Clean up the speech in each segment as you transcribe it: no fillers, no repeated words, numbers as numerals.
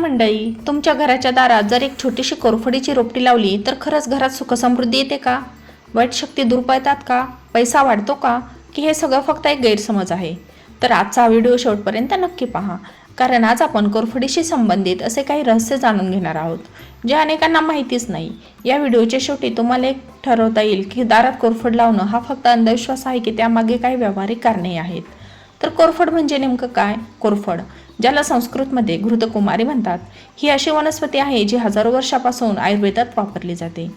मंडळी, तुमच्या घराच्या दारात जर एक छोटीशी कोरफडीची रोपटी लावली तर खरंच घरात सुखसमृद्धी येते का? वाईट शक्ती दूर पळतात का? पैसा वाढतो का? की हे सगळं फक्त एक गैरसमज आहे? तर आजचा हा व्हिडिओ शेवटपर्यंत नक्की पहा, कारण आज आपण कोरफडीशी संबंधित असे काही रहस्य जाणून घेणार आहोत जे अनेकांना माहितीच नाही. या व्हिडिओच्या शेवटी तुम्हाला एक ठरवता येईल की दारात कोरफड लावणं हा फक्त अंधविश्वास आहे की त्यामागे काही व्यावहारिक कारणे आहेत. तर कोरफड म्हणजे नेमकं काय? कोरफड, ज्याला संस्कृतमध्ये घृतकुमारी म्हणतात, ही अशी वनस्पती आहे जी हजारो वर्षापासून आयुर्वेदात वापरली जाते.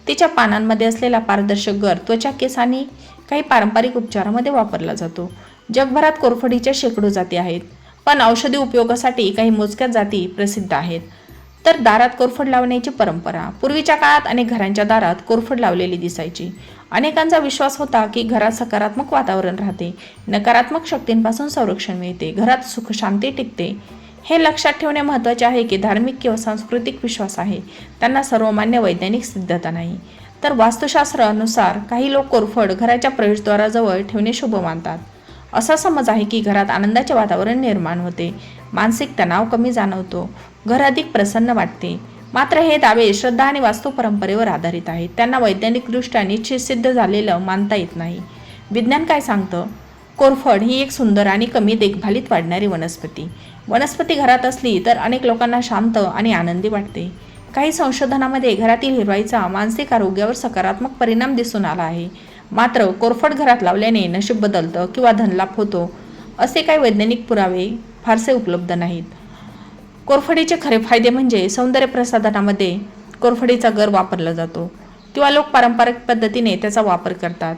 तिच्या पानांमध्ये असलेला पारदर्शक गर त्वचा, केस आणि काही पारंपरिक उपचारामध्ये वापरला जातो. जगभरात कोरफडीच्या शेकडो जाती आहेत, पण औषधी उपयोगासाठी काही मोजक्याच जाती प्रसिद्ध आहेत. तर दारात कोरफड लावण्याची परंपरा. पूर्वीच्या काळात अनेक घरांच्या दारात कोरफड लावलेली दिसायची. अनेकांचा विश्वास होता की घरात सकारात्मक वातावरण राहते, नकारात्मक शक्तींपासून संरक्षण मिळते, घरात सुख शांती टिकते. हे लक्षात ठेवणे महत्त्वाचे आहे की धार्मिक किंवा सांस्कृतिक विश्वास आहे, त्यांना सर्वमान्य वैज्ञानिक सिद्धता नाही. तर वास्तुशास्त्रानुसार काही लोक कोरफड घराच्या प्रवेशद्वाराजवळ ठेवणे शुभ मानतात. असा समज आहे की घरात आनंदाचे वातावरण निर्माण होते, मानसिक तणाव कमी जाणवतो, घर अधिक प्रसन्न वाटते. मात्र हे दावे श्रद्धा आणि वास्तू परंपरेवर आधारित आहेत, त्यांना वैज्ञानिकदृष्ट्या निश्चित सिद्ध झालेलं मानता येत नाही. विज्ञान काय सांगतं? कोरफड ही एक सुंदर आणि कमी देखभालीत वाढणारी वनस्पती घरात असली तर अनेक लोकांना शांत आणि आनंदी वाटते. काही संशोधनामध्ये घरातील हिरवाईचा मानसिक आरोग्यावर सकारात्मक परिणाम दिसून आला आहे. मात्र कोरफड घरात लावल्याने नशीब बदलतं किंवा धनलाभ होतो असे काही वैज्ञानिक पुरावे फारसे उपलब्ध नाहीत. कोरफडीचे खरे फायदे म्हणजे सौंदर्य प्रसाधनामध्ये कोरफडीचा गर वापरला जातो किंवा लोक पारंपरिक पद्धतीने त्याचा वापर करतात.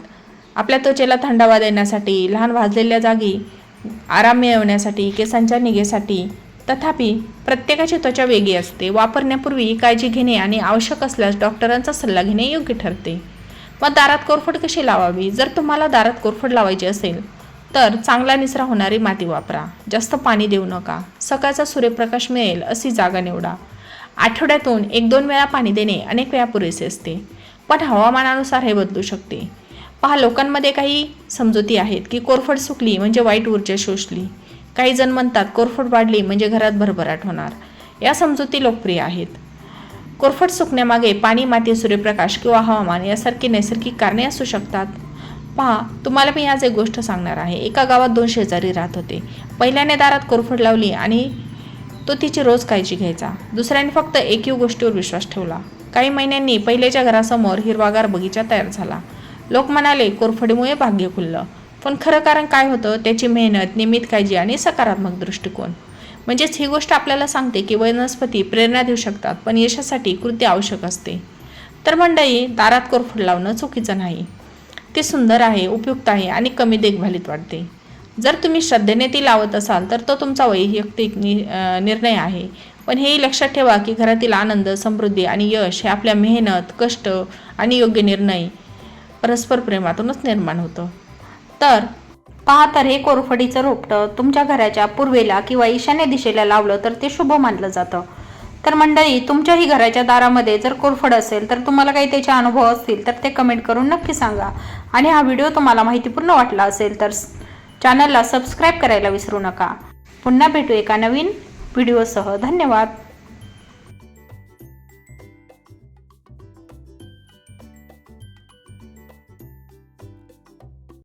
आपल्या त्वचेला थंडावा देण्यासाठी, लहान भाजलेल्या जागी आराम मिळवण्यासाठी, केसांच्या निगेसाठी. तथापि प्रत्येकाची त्वचा वेगळी असते. वापरण्यापूर्वी काळजी घेणे आणि आवश्यक असल्यास डॉक्टरांचा सल्ला घेणे योग्य ठरते. मग दारात कोरफड कशी लावावी? जर तुम्हाला दारात कोरफड लावायची असेल तर चांगला निचरा होणारी माती वापरा. जास्त पाणी देऊ नका. सकाळचा सूर्यप्रकाश मिळेल अशी जागा निवडा. आठवड्यातून 1-2 वेळा पाणी देणे अनेक वेळा पुरेसे असते, पण हवामानानुसार हे बदलू शकते. पहा, लोकांमध्ये काही समजुती आहेत की कोरफड सुकली म्हणजे वाईट ऊर्जा शोषली. काही जण म्हणतात कोरफड वाढली म्हणजे घरात भरभराट होणार. या समजुती लोकप्रिय आहेत. कोरफड सुकण्यामागे पाणी, माती, सूर्यप्रकाश किंवा हवामान यासारखी नैसर्गिक कारणे असू शकतात. पहा, तुम्हाला मी आज एक गोष्ट सांगणार आहे. एका गावात 2 शेजारी राहत होते. पहिल्याने दारात कोरफड लावली आणि तो तिची रोज काळजी घ्यायचा. दुसऱ्याने फक्त एकही गोष्टीवर विश्वास ठेवला. काही महिन्यांनी पहिल्याच्या घरासमोर हिरवागार बगीचा तयार झाला. लोक म्हणाले कोरफडीमुळे भाग्य खुललं. पण खरं कारण काय होतं? त्याची मेहनत, नियमित काळजी आणि सकारात्मक दृष्टिकोन. म्हणजेच ही गोष्ट आपल्याला सांगते की वनस्पती प्रेरणा देऊ शकतात, पण यशासाठी कृती आवश्यक असते. तर मंडळी, दारात कोरफड लावणं चुकीचं नाही. ते सुंदर आहे, उपयुक्त आहे आणि कमी देखभालीत वाढते. जर तुम्ही श्रद्धेने ती लावत असाल तर तो तुमचा वैयक्तिक निर्णय आहे. पण हेही लक्षात ठेवा की घरातील आनंद, समृद्धी आणि यश हे आपल्या मेहनत, कष्ट आणि योग्य निर्णय, परस्पर प्रेमातूनच निर्माण होतं. तर पहा, तर हे कोरफडीचं रोपटं तुमच्या घराच्या पूर्वेला किंवा ईशान्य दिशेला लावलं तर ते शुभ मानलं जातं. तर मंडळी, तुमच्याही घराच्या दारामध्ये जर कोरफड असेल तर तुम्हाला काही त्याचे अनुभव असतील तर ते कमेंट करून नक्की सांगा. आणि हा व्हिडिओ तुम्हाला माहितीपूर्ण वाटला असेल तर चॅनलला सबस्क्राईब करायला विसरू नका. पुन्हा भेटू एका नवीन व्हिडिओसह. धन्यवाद.